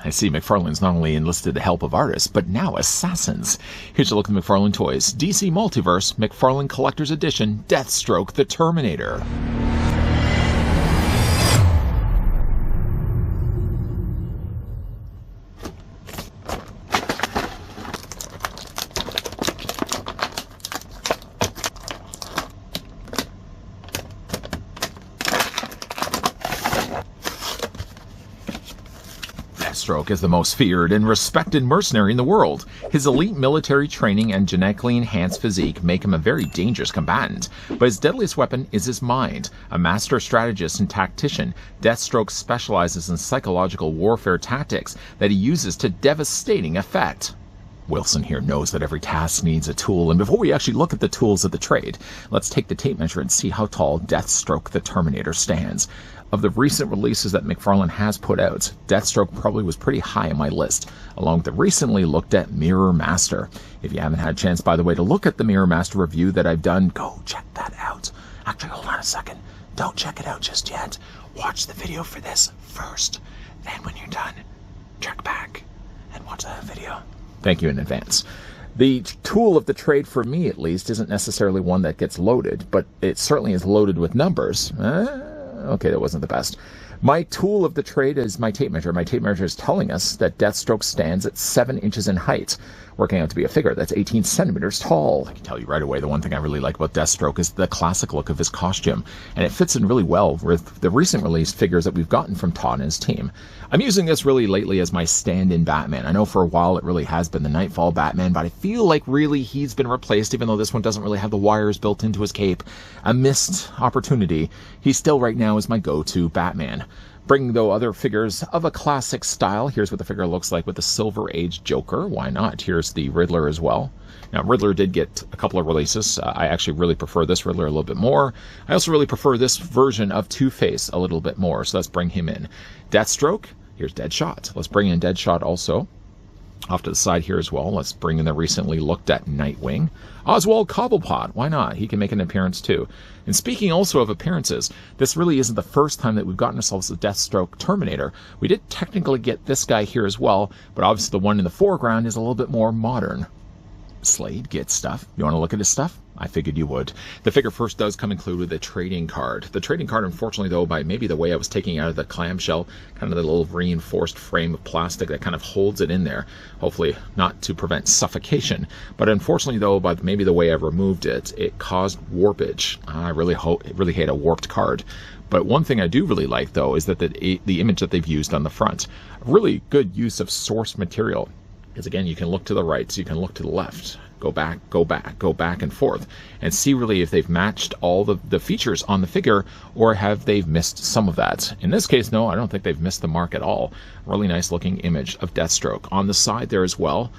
I see McFarlane's not only enlisted the help of artists, but now assassins. Here's a look at the McFarlane toys. DC Multiverse, McFarlane Collector's Edition, Deathstroke, the Terminator. Deathstroke is the most feared and respected mercenary in the world. His elite military training and genetically enhanced physique make him a very dangerous combatant, but his deadliest weapon is his mind. A master strategist and tactician, Deathstroke specializes in psychological warfare tactics that he uses to devastating effect. Wilson here knows that every task needs a tool, and before we actually look at the tools of the trade, let's take the tape measure and see how tall Deathstroke the Terminator stands. Of the recent releases that McFarlane has put out, Deathstroke probably was pretty high on my list, along with the recently looked at Mirror Master. If you haven't had a chance, by the way, to look at the Mirror Master review that I've done, go check that out. Actually, hold on a second. Don't check it out just yet. Watch the video for this first. Then when you're done, check back and watch that video. Thank you in advance. The tool of the trade, for me at least, isn't necessarily one that gets loaded, but it certainly is loaded with numbers. Okay, that wasn't the best. My tool of the trade is my tape measure. My tape measure is telling us that Deathstroke stands at 7 inches in height, working out to be a figure that's 18 centimeters tall. I can tell you right away, the one thing I really like about Deathstroke is the classic look of his costume, and it fits in really well with the recent released figures that we've gotten from Todd and his team. I'm using this really lately as my stand-in Batman. I know for a while it really has been the Nightfall Batman, but I feel like really he's been replaced, even though this one doesn't really have the wires built into his cape. A missed opportunity. He still right now is my go-to Batman. Bringing, though, other figures of a classic style. Here's what the figure looks like with the Silver Age Joker. Why not? Here's the Riddler as well. Now, Riddler did get a couple of releases. I actually really prefer this Riddler a little bit more. I also really prefer this version of Two-Face a little bit more, so let's bring him in. Deathstroke. Here's Deadshot. Let's bring in Deadshot also. Off to the side here as well, let's bring in the recently looked at Nightwing. Oswald Cobblepot, why not? He can make an appearance too. And speaking also of appearances, this really isn't the first time that we've gotten ourselves a Deathstroke Terminator. We did technically get this guy here as well, but obviously the one in the foreground is a little bit more modern. Slade gets stuff. You want to look at his stuff? I figured you would. The figure first does come included with a trading card. The trading card, unfortunately, though, by maybe the way I was taking out of the clamshell, kind of the little reinforced frame of plastic that kind of holds it in there, hopefully not to prevent suffocation. But unfortunately, though, by maybe the way I removed it, it caused warpage. I really hate a warped card. But one thing I do really like, though, is that the image that they've used on the front. Really good use of source material. Because again, you can look to the right, so you can look to the left. Go back, go back, go back and forth. And see really if they've matched all the features on the figure, or have they missed some of that. In this case, no, I don't think they've missed the mark at all. Really nice looking image of Deathstroke. On the side there as well.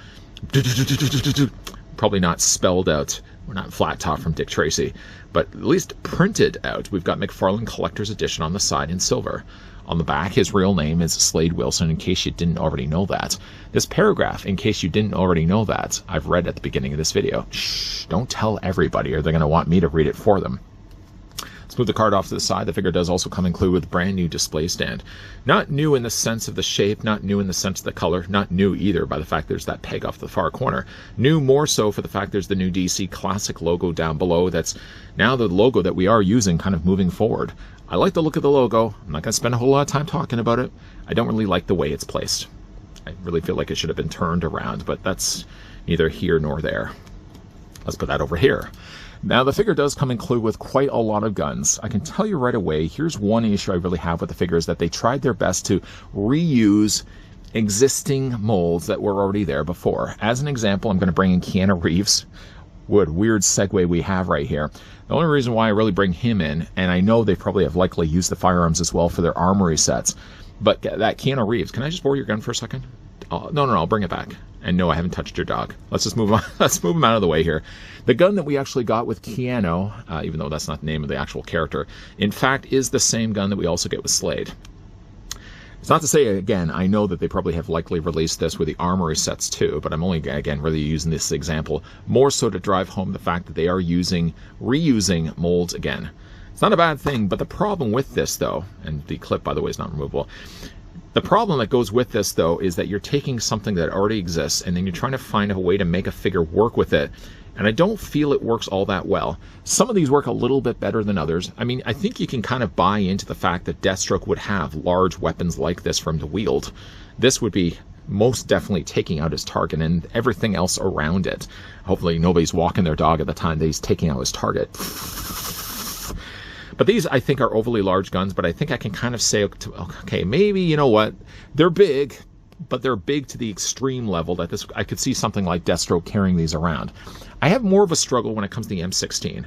Probably not spelled out. We're not flat top from Dick Tracy. But at least printed out. We've got McFarlane Collector's Edition on the side in silver. On the back, his real name is Slade Wilson, in case you didn't already know that. This paragraph, in case you didn't already know that, I've read at the beginning of this video. Shh, don't tell everybody, or they're going to want me to read it for them. Let's move the card off to the side. The figure does also come included with a brand new display stand. Not new in the sense of the shape, not new in the sense of the color, not new either by the fact there's that peg off the far corner. New more so for the fact there's the new DC Classic logo down below. That's now the logo that we are using kind of moving forward. I like the look of the logo. I'm not going to spend a whole lot of time talking about it. I don't really like the way it's placed. I really feel like it should have been turned around, but that's neither here nor there. Let's put that over here. Now, the figure does come included with quite a lot of guns. I can tell you right away, here's one issue I really have with the figure, is that they tried their best to reuse existing molds that were already there before. As an example, I'm going to bring in Keanu Reeves. What weird segue we have right here. The only reason why I really bring him in, and I know they probably have likely used the firearms as well for their armory sets, but that Keanu Reeves, can I just borrow your gun for a second? No, I'll bring it back. And no, I haven't touched your dog. Let's just move on. Let's move him out of the way here. The gun that we actually got with Keanu, even though that's not the name of the actual character, in fact is the same gun that we also get with Slade. It's not to say, again, I know that they probably have likely released this with the armory sets too, but I'm only, again, really using this example more so to drive home the fact that they are reusing molds again. It's not a bad thing, but the problem with this, though, and the clip, by the way, is not removable, The problem that goes with this, though, is that you're taking something that already exists and then you're trying to find a way to make a figure work with it. And I don't feel it works all that well. Some of these work a little bit better than others. I mean, I think you can kind of buy into the fact that Deathstroke would have large weapons like this for him to wield. This would be most definitely taking out his target and everything else around it. Hopefully nobody's walking their dog at the time that he's taking out his target. But these, I think, are overly large guns, but I think I can kind of say, okay, maybe, you know what, they're big, but they're big to the extreme level that this, I could see something like Deathstroke carrying these around. I have more of a struggle when it comes to the M16.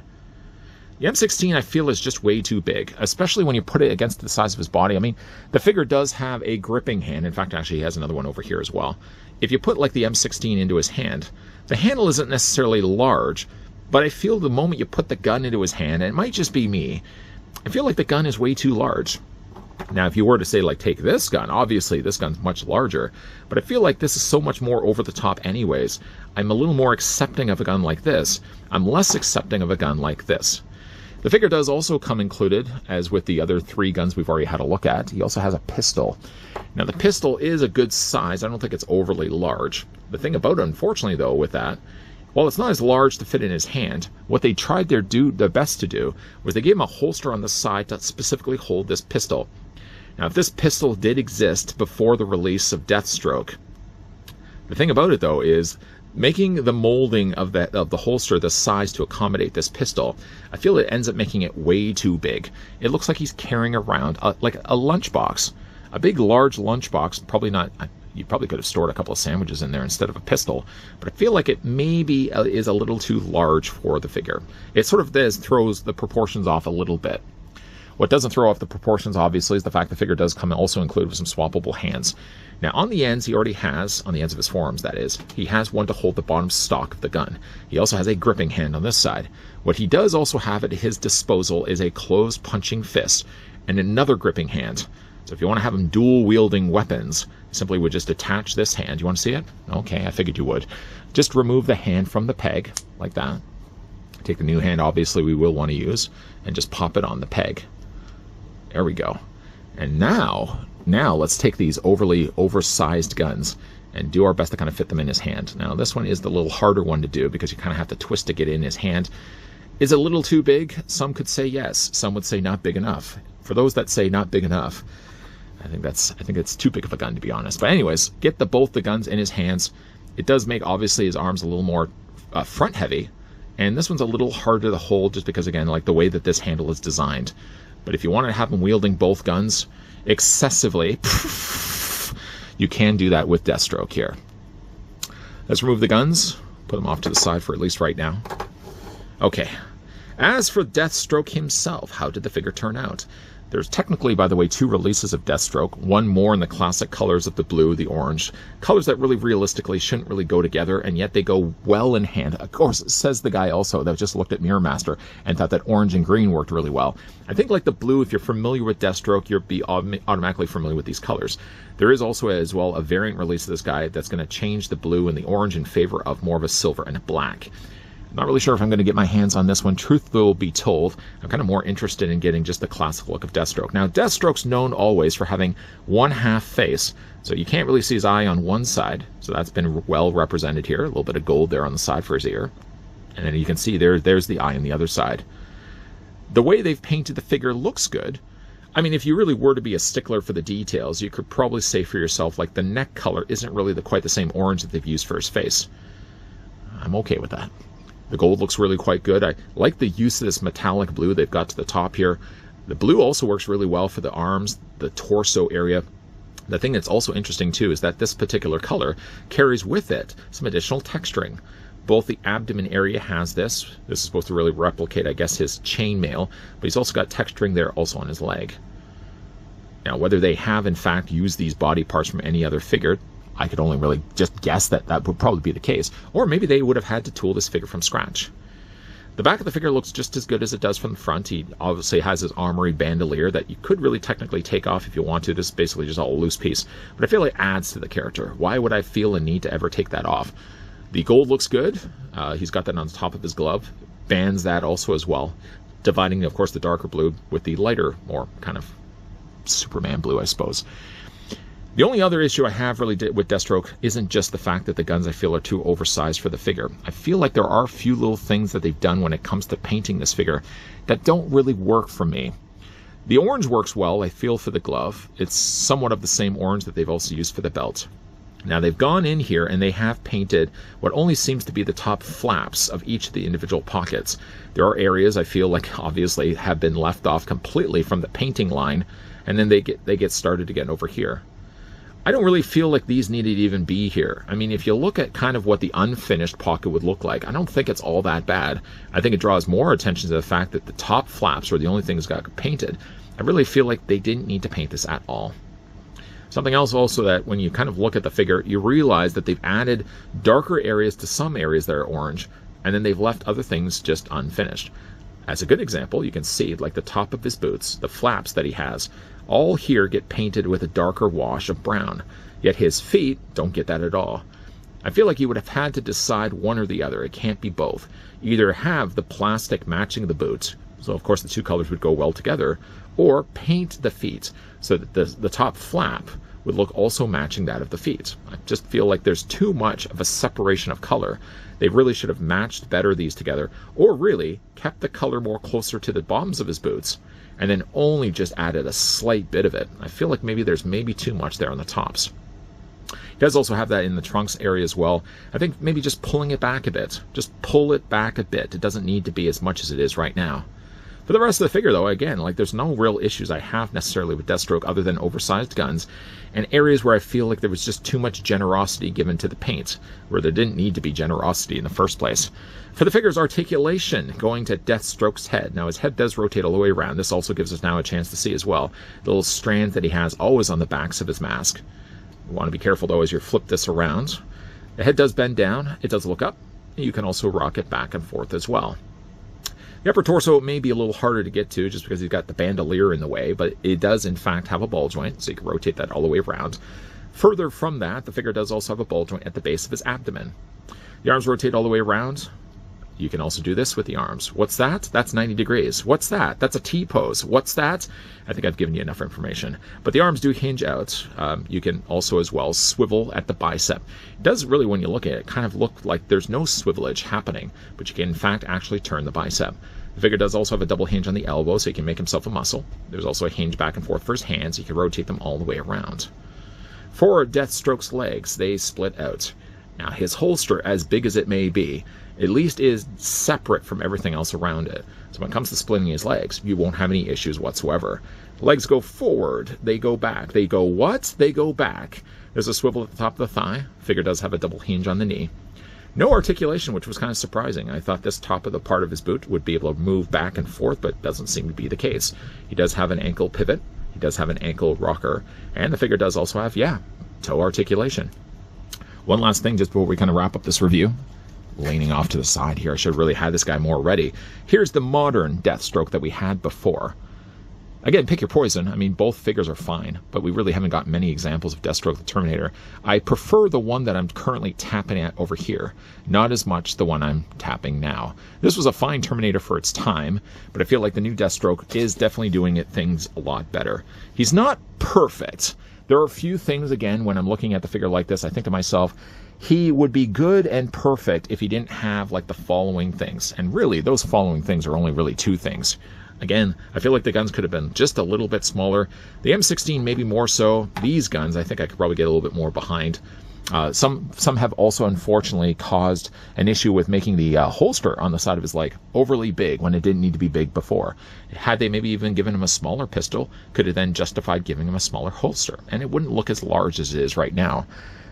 The M16, I feel, is just way too big, especially when you put it against the size of his body. I mean, the figure does have a gripping hand. In fact, actually, he has another one over here as well. If you put, like, the M16 into his hand, the handle isn't necessarily large, but I feel the moment you put the gun into his hand, and it might just be me, I feel like the gun is way too large. Now, if you were to say, like, take this gun, obviously this gun's much larger, but I feel like this is so much more over the top anyways. I'm a little more accepting of a gun like this. I'm less accepting of a gun like this. The figure does also come included, as with the other 3 guns we've already had a look at. He also has a pistol. Now, the pistol is a good size. I don't think it's overly large. The thing about it, unfortunately, though, with that, while it's not as large to fit in his hand, what they tried their best to do was they gave him a holster on the side to specifically hold this pistol. Now, if this pistol did exist before the release of Deathstroke, the thing about it, though, is making the molding of the holster the size to accommodate this pistol, I feel it ends up making it way too big. It looks like he's carrying around like a lunchbox. A big, large lunchbox, probably not... You probably could have stored a couple of sandwiches in there instead of a pistol, but I feel like it maybe is a little too large for the figure. It sort of throws the proportions off a little bit. What doesn't throw off the proportions, obviously, is the fact the figure does come also included with some swappable hands. Now, on the ends, he already has, on the ends of his forearms, that is, he has one to hold the bottom stock of the gun. He also has a gripping hand on this side. What he does also have at his disposal is a closed punching fist and another gripping hand. So if you want to have him dual-wielding weapons, simply would just attach this hand. You want to see it? Okay, I figured you would. Just remove the hand from the peg, like that. Take the new hand, obviously, we will want to use, and just pop it on the peg. There we go. And now let's take these overly oversized guns and do our best to kind of fit them in his hand. Now, this one is the little harder one to do because you kind of have to twist to get in his hand. Is it a little too big? Some could say yes. Some would say not big enough. For those that say not big enough, I think it's too big of a gun, to be honest. But anyways, get both the guns in his hands. It does make, obviously, his arms a little more front heavy. And this one's a little harder to hold just because, again, like the way that this handle is designed. But if you want to have him wielding both guns excessively, you can do that with Deathstroke here. Let's remove the guns. Put them off to the side for at least right now. Okay. As for Deathstroke himself, how did the figure turn out? There's technically, by the way, 2 releases of Deathstroke, one more in the classic colors of the blue, the orange, colors that really realistically shouldn't really go together, and yet they go well in hand. Of course, says the guy also that just looked at Mirror Master and thought that orange and green worked really well. I think like the blue, if you're familiar with Deathstroke, you'll be automatically familiar with these colors. There is also as well a variant release of this guy that's going to change the blue and the orange in favor of more of a silver and a black. Not really sure if I'm going to get my hands on this one. Truth will be told, I'm kind of more interested in getting just the classic look of Deathstroke. Now, Deathstroke's known always for having one half face, so you can't really see his eye on one side. So that's been well represented here. A little bit of gold there on the side for his ear. And then you can see there's the eye on the other side. The way they've painted the figure looks good. I mean, if you really were to be a stickler for the details, you could probably say for yourself, like, the neck color isn't really quite the same orange that they've used for his face. I'm okay with that. The gold looks really quite good. I like the use of this metallic blue they've got to the top here. The blue also works really well for the arms, the torso area. The thing that's also interesting too is that this particular color carries with it some additional texturing. Both the abdomen area has this. This is supposed to really replicate, I guess, his chainmail, but he's also got texturing there also on his leg. Now, whether they have in fact used these body parts from any other figure, I could only really just guess that that would probably be the case. Or maybe they would have had to tool this figure from scratch. The back of the figure looks just as good as it does from the front. He obviously has his armory bandolier that you could really technically take off if you want to. This is basically just all a loose piece. But I feel it adds to the character. Why would I feel a need to ever take that off? The gold looks good. He's got that on the top of his glove. Bands that also as well. Dividing, of course, the darker blue with the lighter, more kind of Superman blue, I suppose. The only other issue I have really with Deathstroke isn't just the fact that the guns I feel are too oversized for the figure. I feel like there are a few little things that they've done when it comes to painting this figure that don't really work for me. The orange works well, I feel, for the glove. It's somewhat of the same orange that they've also used for the belt. Now they've gone in here and they have painted what only seems to be the top flaps of each of the individual pockets. There are areas I feel like obviously have been left off completely from the painting line, and then they get started again over here. I don't really feel like these needed to even be here. I mean, if you look at kind of what the unfinished pocket would look like, I don't think it's all that bad. I think it draws more attention to the fact that the top flaps were the only things that got painted. I really feel like they didn't need to paint this at all. Something else also that when you kind of look at the figure, you realize that they've added darker areas to some areas that are orange, and then they've left other things just unfinished. As a good example, you can see like the top of his boots, the flaps that he has, all here get painted with a darker wash of brown, yet his feet don't get that at all. I feel like you would have had to decide one or the other. It can't be both. You either have the plastic matching the boots, so of course the two colors would go well together, or paint the feet so that the top flap would look also matching that of the feet. I just feel like there's too much of a separation of color. They really should have matched better these together, or really kept the color more closer to the bottoms of his boots, and then only just added a slight bit of it. I feel like there's maybe too much there on the tops. He does also have that in the trunks area as well. I think maybe just pulling it back a bit. Just pull it back a bit. It doesn't need to be as much as it is right now. For the rest of the figure, though, again, like there's no real issues I have necessarily with Deathstroke other than oversized guns and areas where I feel like there was just too much generosity given to the paint, where there didn't need to be generosity in the first place. For the figure's articulation, going to Deathstroke's head. Now, his head does rotate all the way around. This also gives us now a chance to see as well the little strands that he has always on the backs of his mask. You want to be careful, though, as you flip this around. The head does bend down. It does look up. You can also rock it back and forth as well. The upper torso may be a little harder to get to just because he's got the bandolier in the way, but it does in fact have a ball joint, so you can rotate that all the way around. Further from that, the figure does also have a ball joint at the base of his abdomen. The arms rotate all the way around. You can also do this with the arms. What's that? That's 90 degrees. What's that? That's a T-pose. What's that? I think I've given you enough information. But the arms do hinge out. You can also as well swivel at the bicep. It does really, when you look at it, kind of look like there's no swivelage happening, but you can in fact actually turn the bicep. The figure does also have a double hinge on the elbow, so he can make himself a muscle. There's also a hinge back and forth for his hands. You can rotate them all the way around. For Deathstroke's legs, they split out. Now, his holster, as big as it may be, at least is separate from everything else around it. So when it comes to splitting his legs, you won't have any issues whatsoever. Legs go forward, they go back. They go what? They go back. There's a swivel at the top of the thigh. Figure does have a double hinge on the knee. No articulation, which was kind of surprising. I thought this top of the part of his boot would be able to move back and forth, but doesn't seem to be the case. He does have an ankle pivot. He does have an ankle rocker. And the figure does also have, toe articulation. One last thing just before we kind of wrap up this review. Leaning off to the side here. I should have really had this guy more ready. Here's the modern Deathstroke that we had before. Again, pick your poison. I mean, both figures are fine, but we really haven't got many examples of Deathstroke the Terminator. I prefer the one that I'm currently tapping at over here, not as much the one I'm tapping now. This was a fine Terminator for its time, but I feel like the new Deathstroke is definitely doing things a lot better. He's not perfect. There are a few things, again, when I'm looking at the figure like this, I think to myself, he would be good and perfect if he didn't have like the following things. And really, those following things are only really two things. Again, I feel like the guns could have been just a little bit smaller. The M16 maybe more so. These guns, I think I could probably get a little bit more behind. Some have also unfortunately caused an issue with making the holster on the side of his leg overly big when it didn't need to be big before. Had they maybe even given him a smaller pistol, could have then justified giving him a smaller holster, and it wouldn't look as large as it is right now.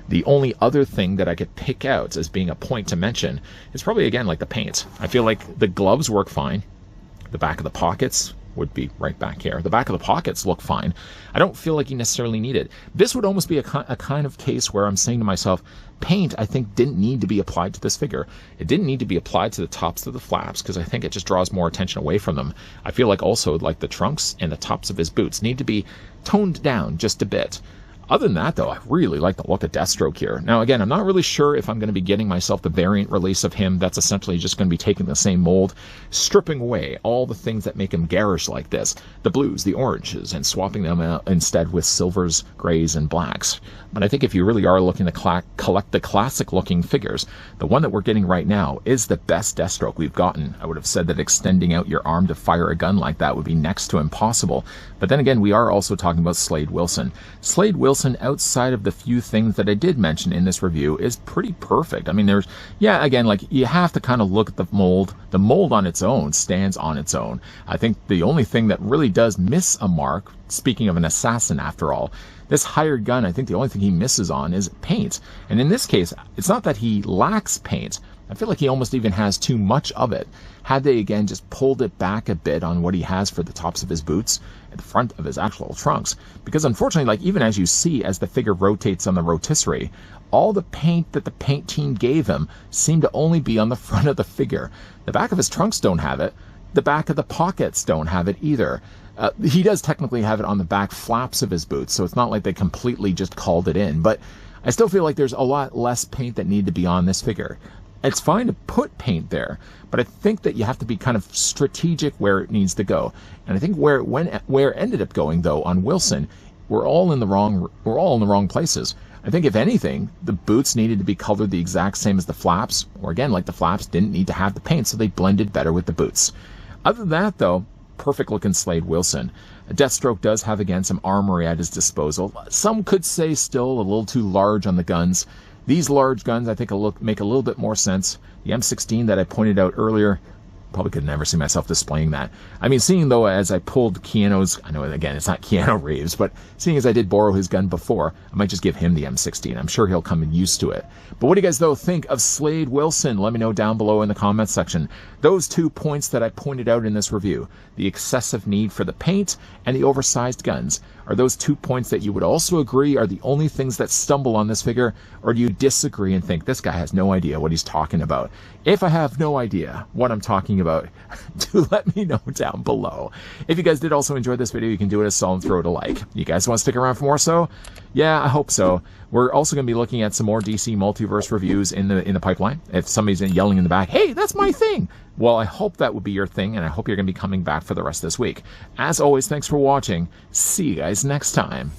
The only other thing that I could pick out as being a point to mention is probably, again, like the paint. I feel like the gloves work fine. The back of the pockets would be right back here. The back of the pockets look fine. I don't feel like you necessarily need it. This would almost be a kind of case where I'm saying to myself, paint, I think, didn't need to be applied to this figure. It didn't need to be applied to the tops of the flaps because I think it just draws more attention away from them. I feel like also like the trunks and the tops of his boots need to be toned down just a bit. Other than that, though, I really like the look of Deathstroke here. Now, again, I'm not really sure if I'm going to be getting myself the variant release of him. That's essentially just going to be taking the same mold, stripping away all the things that make him garish like this, the blues, the oranges, and swapping them out instead with silvers, grays, and blacks. But I think if you really are looking to collect the classic-looking figures, the one that we're getting right now is the best Deathstroke we've gotten. I would have said that extending out your arm to fire a gun like that would be next to impossible. But then again, we are also talking about Slade Wilson. Slade Wilson, outside of the few things that I did mention in this review, is pretty perfect. I mean, there's, yeah, again, like, you have to kind of look at the mold. The mold on its own stands on its own. I think the only thing that really does miss a mark, speaking of an assassin after all, this hired gun, I think the only thing he misses on is paint. And in this case, it's not that he lacks paint. I feel like he almost even has too much of it. Had they, again, just pulled it back a bit on what he has for the tops of his boots, at the front of his actual trunks. Because unfortunately, like, even as you see, as the figure rotates on the rotisserie, all the paint that the paint team gave him seemed to only be on the front of the figure. The back of his trunks don't have it. The back of the pockets don't have it either. He does technically have it on the back flaps of his boots, so it's not like they completely just called it in. But I still feel like there's a lot less paint that needed to be on this figure. It's fine to put paint there, but I think that you have to be kind of strategic where it needs to go. And I think where it ended up going, though, on Wilson, we're all in the wrong places. I think, if anything, the boots needed to be colored the exact same as the flaps, or again, like the flaps didn't need to have the paint, so they blended better with the boots. Other than that, though, perfect looking Slade Wilson. Deathstroke does have, again, some armory at his disposal. Some could say still a little too large on the guns. These large guns, I think, make a little bit more sense. The M16 that I pointed out earlier, probably could never see myself displaying that. I mean, seeing, though, as I pulled Keanu's, I know, again, it's not Keanu Reeves, but seeing as I did borrow his gun before, I might just give him the M16. I'm sure he'll come used to it. But what do you guys, though, think of Slade Wilson? Let me know down below in the comments section. Those 2 points that I pointed out in this review, the excessive need for the paint and the oversized guns, are those 2 points that you would also agree are the only things that stumble on this figure, or do you disagree and think this guy has no idea what he's talking about? If I have no idea what I'm talking about, do let me know down below. If you guys did also enjoy this video, you can do it a solid throw it a like. You guys want to stick around for more so? Yeah, I hope so. We're also going to be looking at some more DC Multiverse reviews in the pipeline. If somebody's yelling in the back, hey, that's my thing! Well, I hope that would be your thing, and I hope you're going to be coming back for the rest of this week. As always, thanks for watching. See you guys next time.